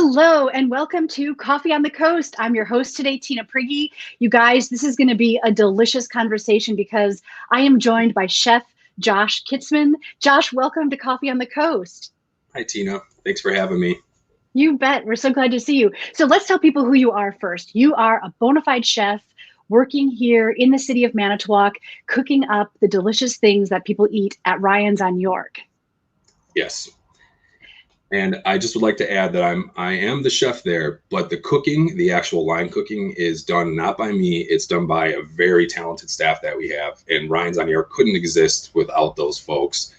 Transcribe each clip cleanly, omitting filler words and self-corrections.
Hello and welcome to Coffee on the Coast. I'm your host today, Tina Prigge. You guys, this is going to be a delicious conversation because I am joined by Chef Josh Kitzman. Josh, welcome to Coffee on the Coast. Hi, Tina. Thanks for having me. You bet. We're so glad to see you. So let's tell people who you are first. You are a bona fide chef working here in the city of Manitowoc, cooking up the delicious things that people eat at Ryan's on York. Yes. And I just would like to add that I am the chef there, but the cooking, the actual line cooking, is done not by me. It's done by a very talented staff that we have. And Ryan's on York couldn't exist without those folks.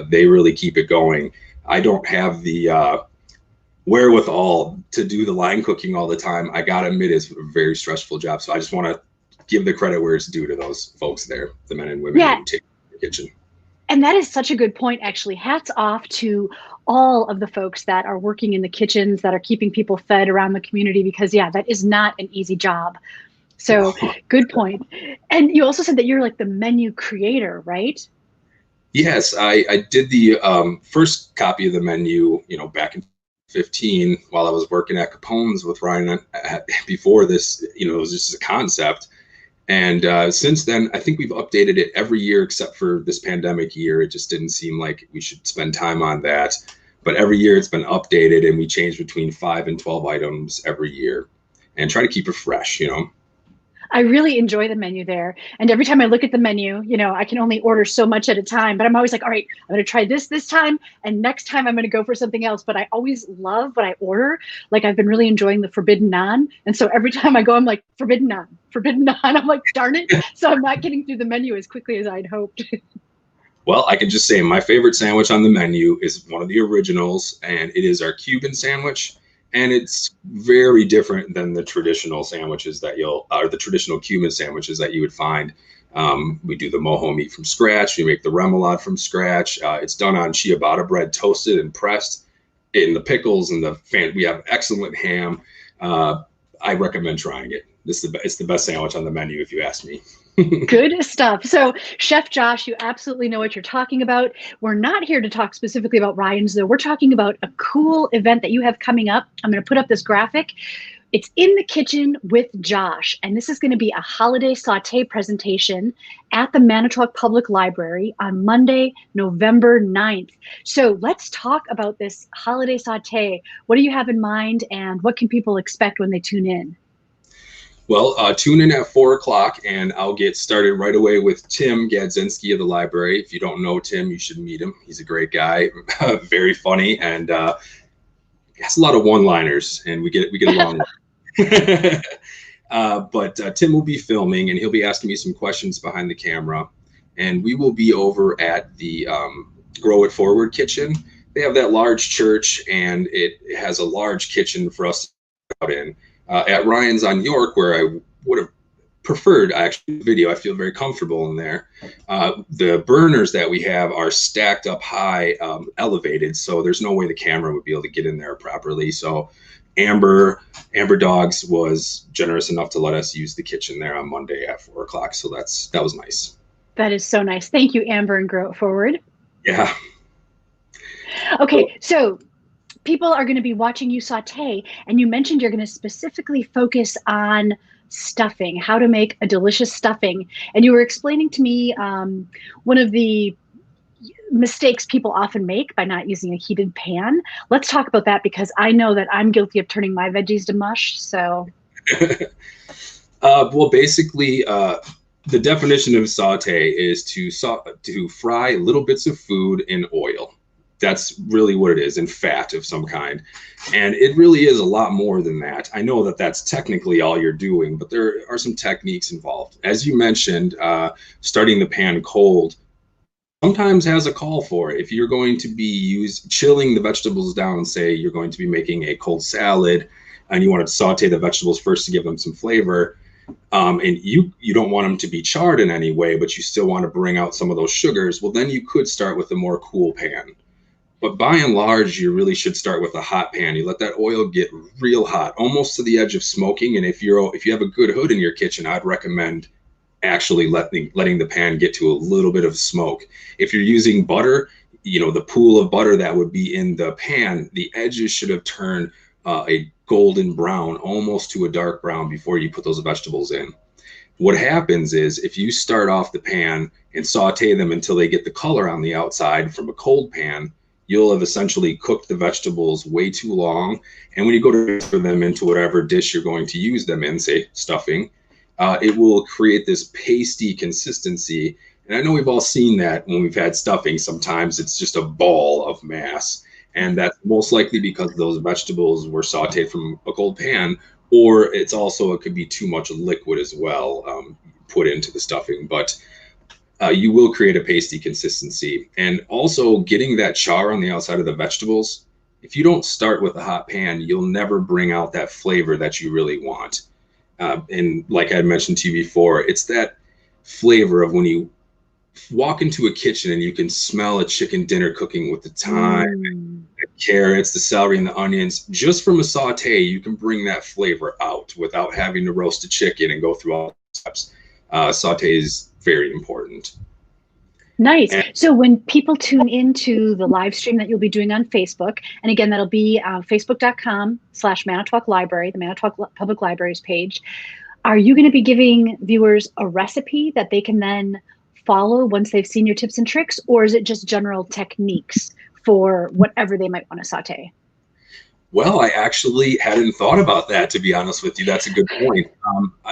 They really keep it going. I don't have the wherewithal to do the line cooking all the time. I gotta admit, it's a very stressful job. So I just want to give the credit where it's due to those folks there, the men and women who take the kitchen. And that is such a good point, actually. Hats off to all of the folks that are working in the kitchens, that are keeping people fed around the community, because yeah, that is not an easy job. So good point. And you also said that you're like the menu creator, right? Yes, I did the first copy of the menu, back in 2015 while I was working at Capone's with Ryan. Before this, it was just a concept. And since then, I think we've updated it every year except for this pandemic year. It just didn't seem like we should spend time on that. But every year it's been updated, and we change between 5 and 12 items every year and try to keep it fresh, I really enjoy the menu there. And every time I look at the menu, I can only order so much at a time, but I'm always like, all right, I'm going to try this time. And next time I'm going to go for something else. But I always love what I order. Like, I've been really enjoying the forbidden naan. And so every time I go, I'm like, forbidden naan, forbidden naan. I'm like, darn it. So I'm not getting through the menu as quickly as I'd hoped. Well, I can just say my favorite sandwich on the menu is one of the originals, and it is our Cuban sandwich. And it's very different than the traditional sandwiches or the traditional Cuban sandwiches that you would find. We do the mojo meat from scratch. We make the remoulade from scratch. It's done on ciabatta bread, toasted and pressed. In the pickles and we have excellent ham. I recommend trying it. It's the best sandwich on the menu, if you ask me. Good stuff. So, Chef Josh, you absolutely know what you're talking about. We're not here to talk specifically about Ryan's, though. We're talking about a cool event that you have coming up. I'm going to put up this graphic. It's In the Kitchen with Josh, and this is going to be a holiday saute presentation at the Manitowoc Public Library on Monday, November 9th. So let's talk about this holiday saute. What do you have in mind, and what can people expect when they tune in? Well, tune in at 4 o'clock, and I'll get started right away with Tim Gadzinski of the library. If you don't know Tim, you should meet him. He's a great guy, very funny, and has a lot of one-liners, and we get along. But Tim will be filming, and he'll be asking me some questions behind the camera, and we will be over at the Grow It Forward kitchen. They have that large church, and it has a large kitchen for us to go out in. At Ryan's on York, where I would have preferred actually video, I feel very comfortable in there. The burners that we have are stacked up high, elevated, so there's no way the camera would be able to get in there properly. So Amber Dogs was generous enough to let us use the kitchen there on Monday at 4 o'clock. So that was nice. That is so nice. Thank you, Amber and Grow It Forward. Yeah. Okay, so people are going to be watching you saute, and you mentioned you're going to specifically focus on stuffing, how to make a delicious stuffing. And you were explaining to me one of the mistakes people often make by not using a heated pan. Let's talk about that, because I know that I'm guilty of turning my veggies to mush. So, well, basically, the definition of saute is to fry little bits of food in oil. That's really what it is, in fat of some kind. And it really is a lot more than that. I know that that's technically all you're doing, but there are some techniques involved. As you mentioned, starting the pan cold sometimes has a call for it. If you're going to be chilling the vegetables down, say you're going to be making a cold salad and you want to saute the vegetables first to give them some flavor, and you don't want them to be charred in any way, but you still want to bring out some of those sugars, well, then you could start with a more cool pan. But by and large, you really should start with a hot pan. You let that oil get real hot, almost to the edge of smoking. And if you have a good hood in your kitchen, I'd recommend actually letting the pan get to a little bit of smoke. If you're using butter, the pool of butter that would be in the pan, the edges should have turned a golden brown, almost to a dark brown before you put those vegetables in. What happens is if you start off the pan and saute them until they get the color on the outside from a cold pan, you'll have essentially cooked the vegetables way too long. And when you go to transfer them into whatever dish you're going to use them in, say stuffing, it will create this pasty consistency. And I know we've all seen that when we've had stuffing. Sometimes it's just a ball of mass. And that's most likely because those vegetables were sauteed from a cold pan, or it's also, it could be too much liquid as well, put into the stuffing. But you will create a pasty consistency. And also getting that char on the outside of the vegetables, if you don't start with a hot pan, you'll never bring out that flavor that you really want. And like I mentioned to you before, it's that flavor of when you walk into a kitchen and you can smell a chicken dinner cooking with the thyme, the carrots, the celery, and the onions. Just from a saute, you can bring that flavor out without having to roast a chicken and go through all the steps. Saute is very important. Nice. So when people tune into the live stream that you'll be doing on Facebook, and again, that'll be facebook.com/Manitowoc Library, the Manitowoc Public Library's page, are you going to be giving viewers a recipe that they can then follow once they've seen your tips and tricks, or is it just general techniques for whatever they might want to saute? Well, I actually hadn't thought about that, to be honest with you. That's a good point.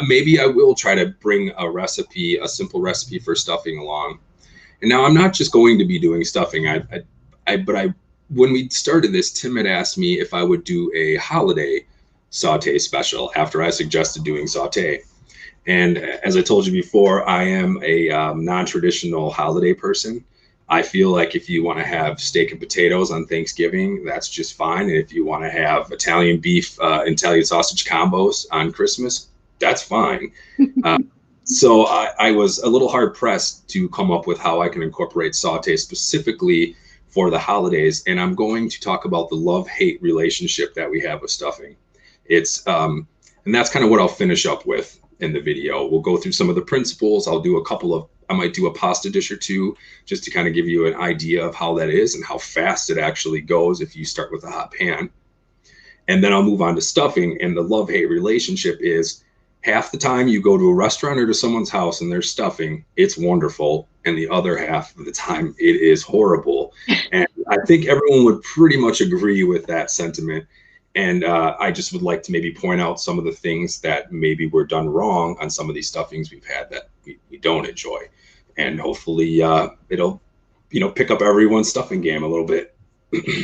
Maybe I will try to bring a recipe, a simple recipe for stuffing along. And now I'm not just going to be doing stuffing. When we started this, Tim had asked me if I would do a holiday saute special after I suggested doing saute. And as I told you before, I am a non-traditional holiday person. I feel like if you want to have steak and potatoes on Thanksgiving, that's just fine. And if you want to have Italian beef and Italian sausage combos on Christmas, that's fine. So I was a little hard pressed to come up with how I can incorporate saute specifically for the holidays. And I'm going to talk about the love-hate relationship that we have with stuffing. And that's kind of what I'll finish up with in the video. We'll go through some of the principles. I might do a pasta dish or two just to kind of give you an idea of how that is and how fast it actually goes if you start with a hot pan. And then I'll move on to stuffing. And the love-hate relationship is half the time you go to a restaurant or to someone's house and they're stuffing, it's wonderful. And the other half of the time it is horrible. And I think everyone would pretty much agree with that sentiment. And I just would like to maybe point out some of the things that maybe were done wrong on some of these stuffings we've had that we don't enjoy. And hopefully it'll, pick up everyone's stuffing game a little bit.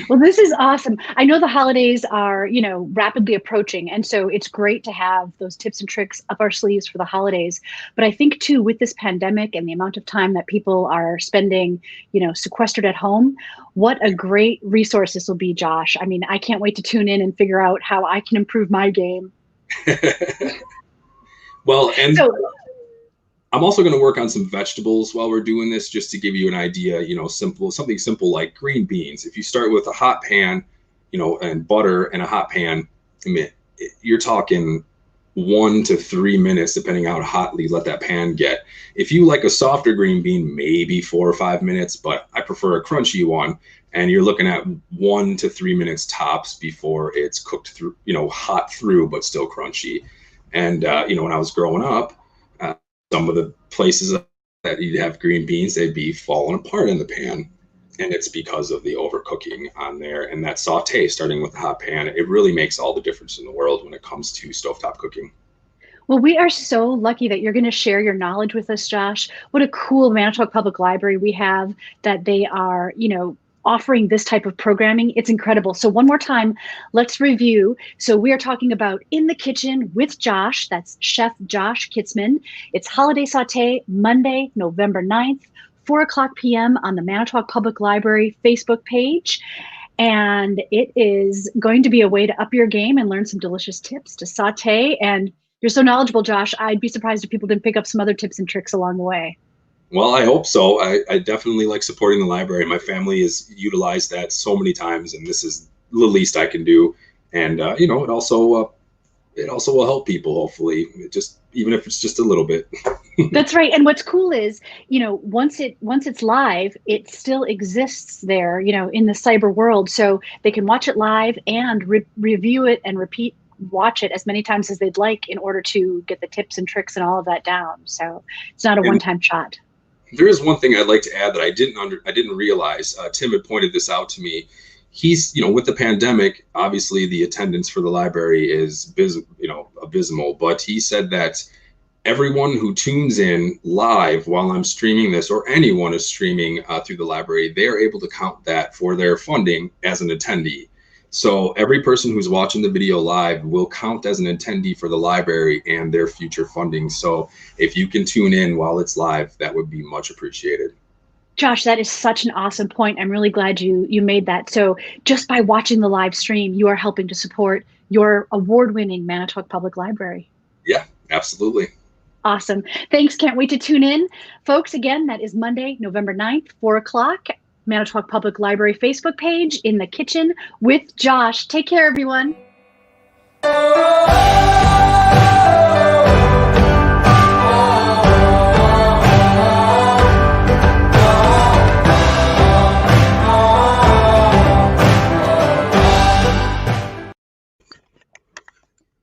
Well, this is awesome. I know the holidays are, rapidly approaching. And so it's great to have those tips and tricks up our sleeves for the holidays. But I think too, with this pandemic and the amount of time that people are spending, sequestered at home, what a great resource this will be, Josh. I mean, I can't wait to tune in and figure out how I can improve my game. Well, and I'm also going to work on some vegetables while we're doing this, just to give you an idea, something simple like green beans. If you start with a hot pan, and butter and a hot pan, I mean, you're talking 1 to 3 minutes, depending on how hot you let that pan get. If you like a softer green bean, maybe 4 or 5 minutes, but I prefer a crunchy one. And you're looking at 1 to 3 minutes tops before it's cooked through, hot through, but still crunchy. And, when I was growing up, some of the places that you'd have green beans, they'd be falling apart in the pan. And it's because of the overcooking on there. And that saute, starting with the hot pan, it really makes all the difference in the world when it comes to stovetop cooking. Well, we are so lucky that you're going to share your knowledge with us, Josh. What a cool Manitowoc Public Library we have, that they are, offering this type of programming. It's incredible. So one more time, let's review. So we are talking about In the Kitchen with Josh. That's Chef Josh Kitzman. It's Holiday Saute, Monday, November 9th, 4:00 p.m. on the Manitowoc Public Library Facebook page. And it is going to be a way to up your game and learn some delicious tips to saute. And you're so knowledgeable, Josh. I'd be surprised if people didn't pick up some other tips and tricks along the way. Well, I hope so. I definitely like supporting the library. My family has utilized that so many times, and this is the least I can do. And, it also it also will help people, hopefully, even if it's just a little bit. That's right. And what's cool is, once it's live, it still exists there, in the cyber world. So they can watch it live and review it and watch it as many times as they'd like in order to get the tips and tricks and all of that down. So it's not a one-time shot. There is one thing I'd like to add that I didn't realize. Tim had pointed this out to me. He's, with the pandemic, obviously the attendance for the library is abysmal, but he said that everyone who tunes in live while I'm streaming this, or anyone is streaming through the library, they are able to count that for their funding as an attendee. So every person who's watching the video live will count as an attendee for the library and their future funding. So if you can tune in while it's live, that would be much appreciated. Josh, that is such an awesome point. I'm really glad you made that. So just by watching the live stream, you are helping to support your award-winning Manitowoc Public Library. Yeah, absolutely. Awesome. Thanks. Can't wait to tune in. Folks, again, that is Monday, November 9th, 4 o'clock, Manitowoc Public Library Facebook page, In the Kitchen with Josh. Take care, everyone.